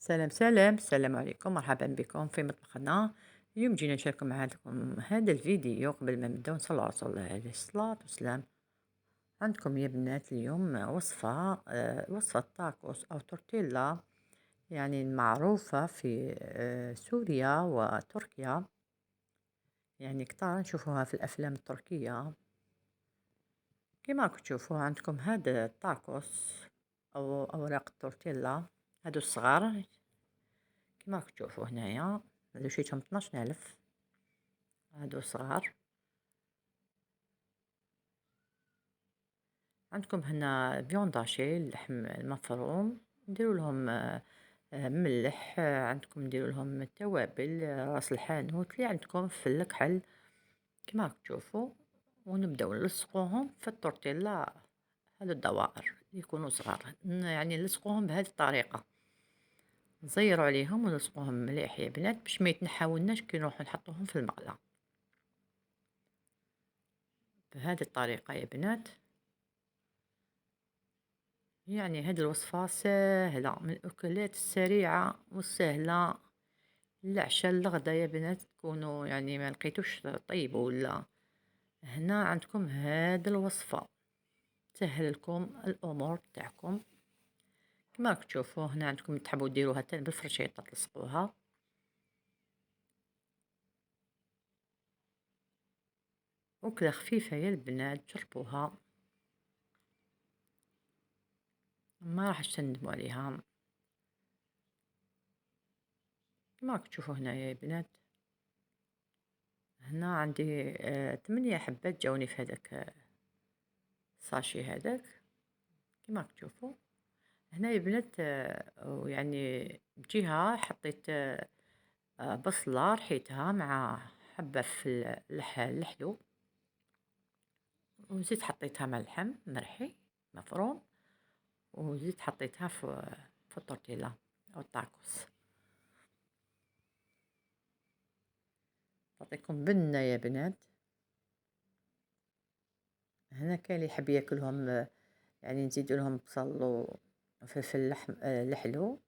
سلام سلام السلام عليكم مرحبا بكم في مطبخنا. اليوم جينا نشارك معكم هذا الفيديو قبل ما نبداو نصلي على رسول الله عليه الصلاة والسلام. عندكم يا بنات اليوم وصفة تاكوس أو تورتيلا، يعني المعروفة في سوريا وتركيا، يعني كتار نشوفوها في الأفلام التركية. كما راكم تشوفوا عندكم هذا التاكوس أو أوراق التورتيلا، هادو الصغار كما راكم تشوفوا هنايا، هادو شيتهم 12,000، هادو صغار. عندكم هنا فيونداشي اللحم المفروم، نديروا لهم ملح، عندكم نديروا لهم التوابل، راس الحانوت اللي عندكم في الكحل كما راكم تشوفوا، ونبداو نلصقوهم في التورتيلا. هادو الدوائر يكونوا صغار، يعني نلصقوهم بهذه الطريقة، نزيروا عليهم ونلصقوهم مليح يا بنات باش ما يتنحاولناش كي نروحو نحطوهم في المقلة. بهذه الطريقة يا بنات، يعني هذه الوصفة سهلة من الأكلات السريعة والسهلة للعشاء للغدا يا بنات، تكونوا يعني ما لقيتوش طيبوا ولا. هنا عندكم هذه الوصفة تسهل لكم الأمور تاعكم. كما راكم تشوفوا هنا عندكم تحبوا ديروها تاني بالفرشيطة تلصقوها، وكذا خفيفة يا البنات، جربوها ما راحش تندموا عليها. كما راكم تشوفوا هنا يا بنات، هنا عندي 8 حبات جاوني في هذاك الساشي هذاك. كما راكم تشوفوا هنا يا بنات، ويعني بجهة حطيت بصلة رحيتها مع حبة في اللحلو، وزيت حطيتها مع اللحم مرحي مفروم، وزيت حطيتها في التورتيلا أو التاكوس. تعطيكم بنة يا بنات. هنا كاين اللي يحب ياكلهم يعني نزيدو لهم بصل وفلفل لحم لحلو،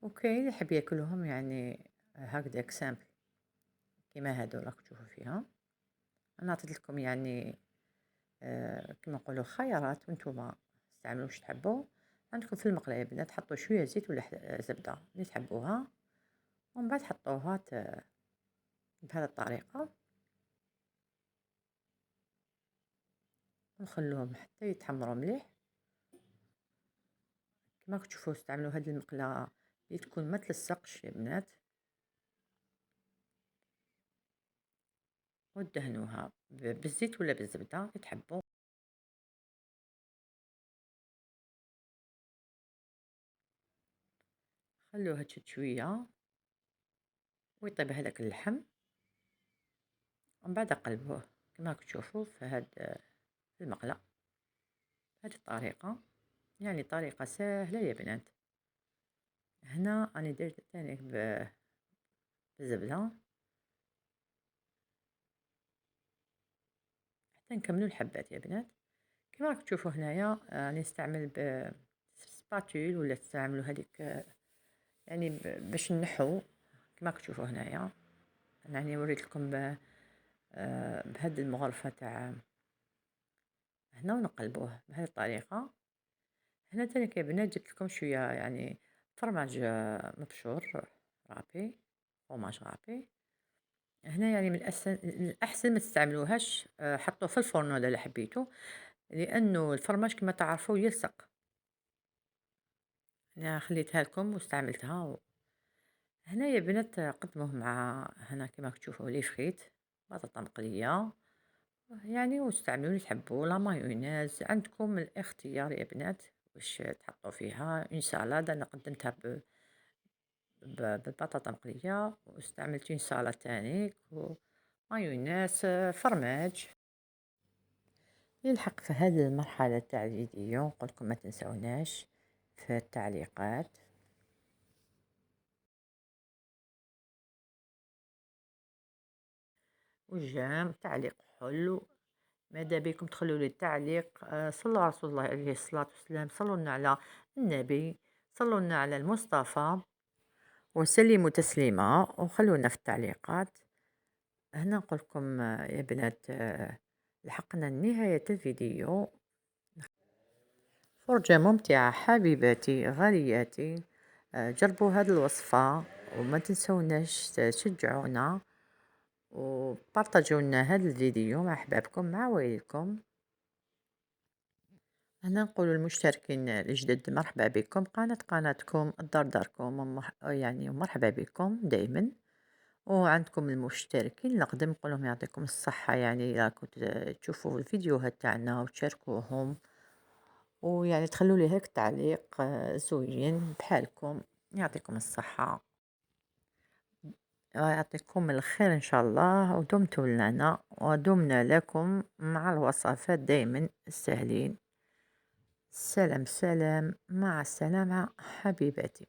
وكاين اللي يحب ياكلهم يعني هكداك سامبل كيما هادو راكم تشوفوا فيها. انا عطيت لكم يعني كما نقولوا خيارات، وانتم استعملوا واش تحبوا. عندكم في المقلاة يا بنات حطوا شويه زيت ولا زبده اللي تحبوها، ومن بعد حطوها بهذه الطريقه، ونخلوهم حتى يتحمروا مليح. كما راكم تشوفوا استعملوا هذه المقلاة اللي تكون ما تلصقش يا بنات، ودهنوها بالزيت ولا بالزبده اللي تحبوا. خلوها تشد شويه ويطيب هذاك اللحم، ومن بعد قلبوه كما راكم تشوفوا في هاد المقلة. هذه الطريقة يعني طريقة سهلة يا بنات. هنا أنا درت تاني بالزبدة حتى نكملو الحبات يا بنات. كما راكم تشوفوا هنايا راني نستعمل سباتول ولا تستعملوا هذيك يعني باش نحو. كما راكم تشوفوا هنايا أنا يعني وريت لكم بهذه المغرفة تاع هنا، ونقلبوه بهذه الطريقة. هنا تاني يا بنات جبت لكم شوية يعني فرماج مبشور رابي، فوماج رابي. هنا يعني من الأحسن ما تستعملوهاش، حطوه في الفرن ولا حبيتو، لأنه الفرماج كما تعرفوا يلصق. أنا خليتها لكم واستعملتها هنا يا بنات قدموه مع هنا كما تشوفوا لي فريت بطاطا مقلية، يعني واستعملوا اللي تحبوا. لا مايونيز عندكم الاختيار يا بنات واش تحطوا فيها. اون سالاد انا قدمتها بالبطاطا مقليه، واستعملت اون سالاد تاني ومايونيز فرماج. نلحق في هذه المرحله تاع الفيديو نقول لكم ما تنسوناش في التعليقات، وجام تعليق حلو. ماذا بكم تخلوا لي التعليق. صلوا على رسول الله عليه الصلاة والسلام، صلوا لنا على النبي، صلوا لنا على المصطفى. وسلموا تسليمة وخلونا في التعليقات. هنا نقول لكم يا بنات لحقنا لنهاية الفيديو. فرجة ممتعة حبيباتي غالياتي. جربوا هذه الوصفة وما تنسوناش تشجعونا وبارطاجوا لنا هذا الفيديو مع أحبابكم مع ويلكم. هنا نقول المشتركين الجدد مرحبا بكم. قناتكم الدار داركم يعني مرحبا بكم دائما. وعندكم المشتركين القدم نقول لهم يعطيكم الصحة، يعني إذا كنت تشوفوا الفيديوهات تاعنا وتشاركوهم ويعني تخلوا لي هيك تعليق زوين بحالكم. يعطيكم الصحة ويعطيكم الخير إن شاء الله، ودمتم لنا ودمنا لكم مع الوصفات دايما السهلين. سلام سلام، مع السلامة حبيباتي.